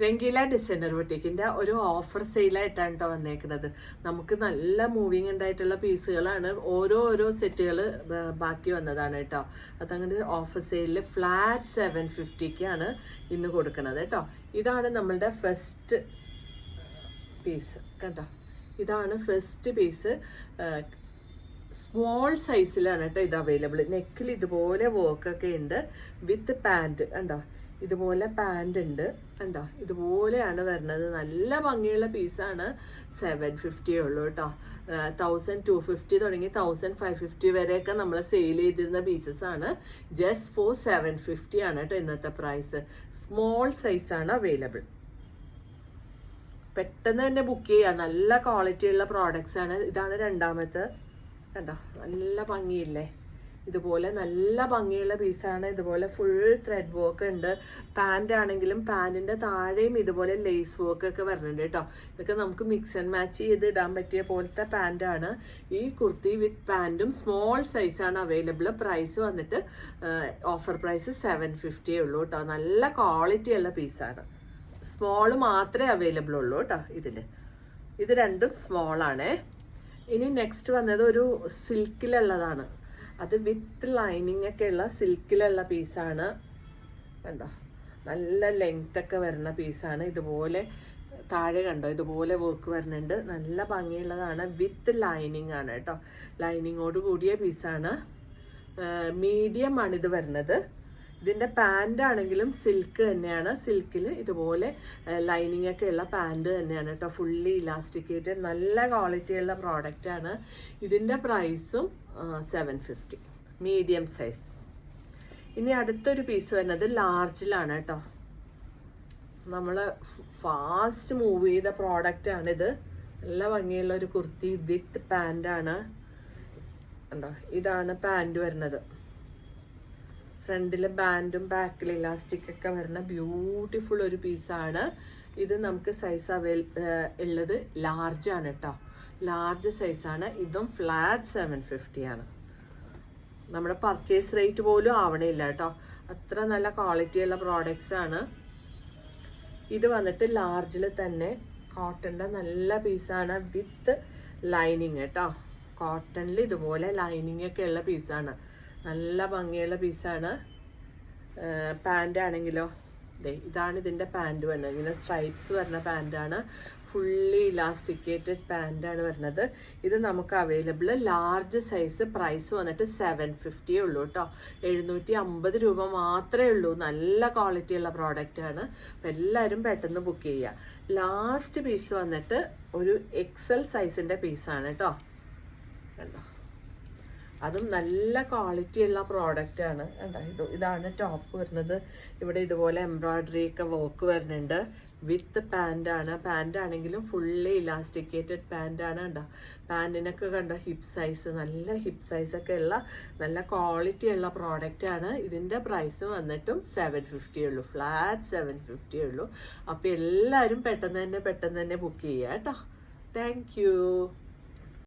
Rangeela designer ബുട്ടീക്കിൻ്റെ ഒരു offer സെയിലായിട്ടാണ് കേട്ടോ വന്നേക്കുന്നത്. നമുക്ക് നല്ല മൂവിങ് ഉണ്ടായിട്ടുള്ള പീസുകളാണ്, ഓരോ സെറ്റുകൾ ബാക്കി വന്നതാണ് കേട്ടോ. അതങ്ങനെ ഓഫർ സെയിലിൽ ഫ്ലാറ്റ് 750ക്കാണ് ഇന്ന് കൊടുക്കുന്നത് കേട്ടോ. ഇതാണ് നമ്മളുടെ ഫസ്റ്റ് പീസ് കേട്ടോ. ഇതാണ് ഫസ്റ്റ് പീസ്. സ്മോൾ സൈസിലാണ് കേട്ടോ ഇത് അവൈലബിൾ. നെക്കിൽ ഇതുപോലെ വർക്കൊക്കെ ഉണ്ട് വിത്ത് പാൻറ്റ് കണ്ടോ. ഇതുപോലെ പാൻറ് ഉണ്ട് കണ്ടോ, ഇതുപോലെയാണ് വരുന്നത്. നല്ല ഭംഗിയുള്ള പീസാണ്. 750 ഉള്ളൂ കേട്ടോ. 1250 തുടങ്ങി 1550 വരെയൊക്കെ നമ്മൾ സെയിൽ ചെയ്തിരുന്ന പീസസ് ആണ്. ജസ്റ്റ് ഫോർ 750 ആണ് കേട്ടോ ഇന്നത്തെ പ്രൈസ്. സ്മോൾ സൈസാണ് അവൈലബിൾ. പെട്ടെന്ന് തന്നെ ബുക്ക് ചെയ്യുക. നല്ല ക്വാളിറ്റിയുള്ള പ്രോഡക്റ്റ്സ് ആണ്. ഇതാണ് രണ്ടാമത്തെ കണ്ടോ, നല്ല ഭംഗിയില്ലേ. ഇതുപോലെ നല്ല ഭംഗിയുള്ള പീസാണ്. ഇതുപോലെ ഫുൾ ത്രെഡ് വർക്ക് ഉണ്ട്. പാൻറ് ആണെങ്കിലും പാൻറ്റിൻ്റെ താഴെയും ഇതുപോലെ ലേസ് വർക്കൊക്കെ വരുന്നുണ്ട് കേട്ടോ. ഇതൊക്കെ നമുക്ക് മിക്സ് ആൻഡ് മാച്ച് ചെയ്ത് ഇടാൻ പറ്റിയ പോലത്തെ പാൻറ്റാണ്. ഈ കുർത്തി വിത്ത് പാൻറ്റും സ്മോൾ സൈസാണ് അവൈലബിൾ. പ്രൈസ് വന്നിട്ട് ഓഫർ പ്രൈസ് 750 ഉള്ളൂ കേട്ടോ. നല്ല ക്വാളിറ്റിയുള്ള പീസാണ്. സ്മോൾ മാത്രമേ അവൈലബിൾ ഉള്ളൂ കേട്ടോ ഇതിൽ. ഇത് രണ്ടും സ്മോളാണേ. ഇനി നെക്സ്റ്റ് വന്നത് ഒരു സിൽക്കിലുള്ളതാണ്. അത് വിത്ത് ലൈനിങ് ഒക്കെ ഉള്ള സിൽക്കിലുള്ള പീസാണ് കണ്ടോ. നല്ല ലെങ്ത് ഒക്കെ വരുന്ന പീസാണ്. ഇതുപോലെ താഴെ കണ്ടോ, ഇതുപോലെ വർക്ക് വരുന്നുണ്ട്. നല്ല ഭംഗിയുള്ളതാണ്. വിത്ത് ലൈനിങ് ആണ് കേട്ടോ. ലൈനിങ്ങോട് കൂടിയ പീസാണ്. മീഡിയം ആണ് ഇത് വരുന്നത്. ഇതിൻ്റെ പാൻറ് ആണെങ്കിലും സിൽക്ക് തന്നെയാണ്. സിൽക്കിൽ ഇതുപോലെ ലൈനിങ് ഒക്കെ ഉള്ള പാൻറ് തന്നെയാണ് കേട്ടോ. ഫുള്ളി ഇലാസ്റ്റിക്കേറ്റഡ് നല്ല ക്വാളിറ്റിയുള്ള പ്രോഡക്റ്റാണ്. ഇതിൻ്റെ പ്രൈസും 750, മീഡിയം സൈസ്. ഇനി അടുത്തൊരു പീസ് വരുന്നത് ലാർജിലാണ് കേട്ടോ. നമ്മൾ ഫാസ്റ്റ് മൂവ് ചെയ്ത പ്രോഡക്റ്റാണിത്. നല്ല ഭംഗിയുള്ള ഒരു കുർത്തി വിത്ത് പാൻറ്റാണ് കണ്ടോ. ഇതാണ് പാൻറ് വരുന്നത്. ഫ്രണ്ടിൽ ബാൻഡും ബാക്കിൽ ഇലാസ്റ്റിക് ഒക്കെ വരുന്ന ബ്യൂട്ടിഫുൾ ഒരു പീസാണ് ഇത്. നമുക്ക് സൈസ് ഉള്ളത് ലാർജ് ആണ് കേട്ടോ. ലാർജ് സൈസാണ്. ഇതും ഫ്ലാറ്റ് 750 ആണ്. നമ്മുടെ പർച്ചേസ് റേറ്റ് പോലും ആവണില്ല കേട്ടോ. അത്ര നല്ല ക്വാളിറ്റിയുള്ള പ്രോഡക്റ്റ്സ് ആണ്. ഇത് വന്നിട്ട് ലാർജിൽ തന്നെ കോട്ടൻ്റെ നല്ല പീസാണ് വിത്ത് ലൈനിങ് കേട്ടോ. കോട്ടണിൽ ഇതുപോലെ ലൈനിങ് ഒക്കെ ഉള്ള പീസാണ്. നല്ല ഭംഗിയുള്ള പീസാണ്. പാൻറ് ആണെങ്കിലോ ഇതാണ് ഇതിൻ്റെ പാൻറ് വരുന്നത്. ഇങ്ങനെ സ്ട്രൈപ്സ് വരുന്ന പാൻറ്റാണ്. ഫുള്ളി ഇലാസ്റ്റിക്കേറ്റഡ് പാൻറ്റാണ് വരുന്നത്. ഇത് നമുക്ക് അവൈലബിൾ ലാർജ് സൈസ്. പ്രൈസ് വന്നിട്ട് 750 ഉള്ളൂ കേട്ടോ. 750 രൂപ മാത്രമേ ഉള്ളൂ. നല്ല ക്വാളിറ്റിയുള്ള പ്രോഡക്റ്റാണ്. അപ്പം എല്ലാവരും പെട്ടെന്ന് ബുക്ക് ചെയ്യുക. ലാസ്റ്റ് പീസ് വന്നിട്ട് ഒരു XL സൈസിൻ്റെ പീസാണ് കേട്ടോ കണ്ടോ. അതും നല്ല ക്വാളിറ്റിയുള്ള പ്രോഡക്റ്റാണ് കണ്ടോ. ഇതാണ് ടോപ്പ് വരുന്നത്. ഇവിടെ ഇതുപോലെ എംബ്രോയ്ഡറി ഒക്കെ വർക്ക് വരുന്നുണ്ട്. വിത്ത് പാൻറ്റാണ്. പാൻറ് ആണെങ്കിലും ഫുള്ളി ഇലാസ്റ്റിക്കേറ്റഡ് പാൻറ്റാണ് കണ്ടോ. പാൻറ്റിനൊക്കെ കണ്ടോ ഹിപ്പ് സൈസ്, നല്ല ഹിപ്പ് സൈസൊക്കെ ഉള്ള നല്ല ക്വാളിറ്റി ഉള്ള പ്രോഡക്റ്റാണ്. ഇതിൻ്റെ പ്രൈസ് വന്നിട്ടും 750 ഉള്ളൂ. ഫ്ലാറ്റ് 750 ഉള്ളൂ. അപ്പോൾ എല്ലാവരും പെട്ടെന്ന് തന്നെ ബുക്ക് ചെയ്യുക കേട്ടോ. Thank you.